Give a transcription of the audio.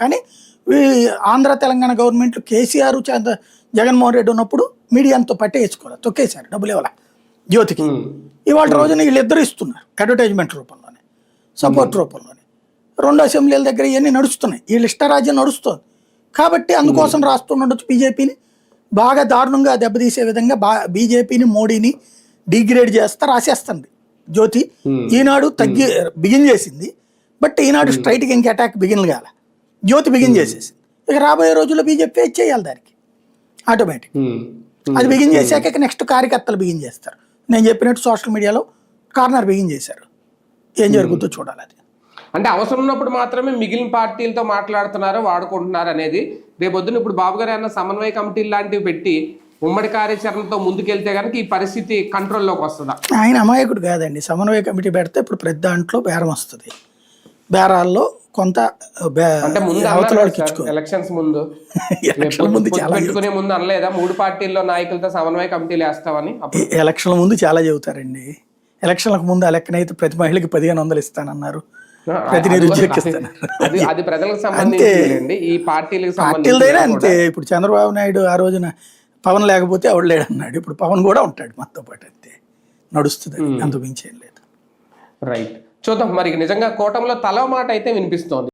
కానీ ఆంధ్ర తెలంగాణ గవర్నమెంట్లు కేసీఆర్ జగన్మోహన్ రెడ్డి ఉన్నప్పుడు మీడియాతో పట్టేసుకోవాలి, తొక్కేశారు, డబ్బులు ఇవ్వాలి జ్యోతికి. ఇవాళ రోజున వీళ్ళిద్దరు ఇస్తున్నారు అడ్వర్టైజ్మెంట్ రూపంలోనే, సపోర్ట్ రూపంలోనే. 2 అసెంబ్లీల దగ్గర ఇవన్నీ నడుస్తున్నాయి, వీళ్ళ ఇష్టరాజ్యం నడుస్తుంది. కాబట్టి అందుకోసం రాస్తుండొచ్చు బీజేపీని బాగా దారుణంగా దెబ్బతీసే విధంగా బీజేపీని మోడీని డిగ్రేడ్ చేస్తా రాసేస్తుంది జ్యోతి. ఈనాడు బిగిన్ చేసింది, బట్ ఈనాడు స్ట్రైట్గా ఇంక అటాక్ బిగిన్ కాల, జ్యోతి బిగిన్ చేసేసింది. ఇక రాబోయే రోజుల్లో బీజేపీ ఫేస్ చేయాలి దానికి ఆటోమేటిక్. అది బిగిన్ చేశాక నెక్స్ట్ కార్యకర్తలు బిగిన్ చేస్తారు. నేను చెప్పినట్టు సోషల్ మీడియాలో కార్నర్ బిగిన్ చేశారు, ఏం జరుగుతుందో చూడాలి. అది అంటే అవసరం ఉన్నప్పుడు మాత్రమే మిగిలిన పార్టీలతో మాట్లాడుతున్నారు, వాడుకుంటున్నారు అనేది. రేపొద్దున ఇప్పుడు బాబు గారు అన్న సమన్వయ కమిటీలు లాంటివి పెట్టి ఉమ్మడి కార్యాచరణతో ముందుకెళ్తే కనుక ఈ పరిస్థితి కంట్రోల్లోకి వస్తుందా? ఆయన అమాయకుడు కాదండి. సమన్వయ కమిటీ పెడితే ఇప్పుడు ప్రతి దాంట్లో బేరం వస్తుంది. బేరాల్లో కొంత ఎలక్షన్స్ ముందు పెట్టుకునే ముందు అనలేదా 3 పార్టీల్లో నాయకులతో సమన్వయ కమిటీలు వేస్తామని? ఎలక్షన్ల ముందు చాలా చెబుతారండి. ఎలక్షన్లకు ముందు ఆ లెక్కనైతే ప్రతి మహిళకి 1500 ఇస్తానన్నారు, ప్రతి నిరుద్యోగికి ఇస్తున్నారు. అది ప్రజలకు సంబంధించి ఈ పార్టీలదైనా అంతే. ఇప్పుడు చంద్రబాబు నాయుడు ఆ రోజున పవన్ లేకపోతే ఎవడు లేడు అన్నాడు, ఇప్పుడు పవన్ కూడా ఉంటాడు మనతో పాటు, అంతే నడుస్తుంది, అంత మించి ఏం లేదు. రైట్, చూద్దాం మరి. నిజంగా కూటమిలో తల మాట అయితే వినిపిస్తోంది.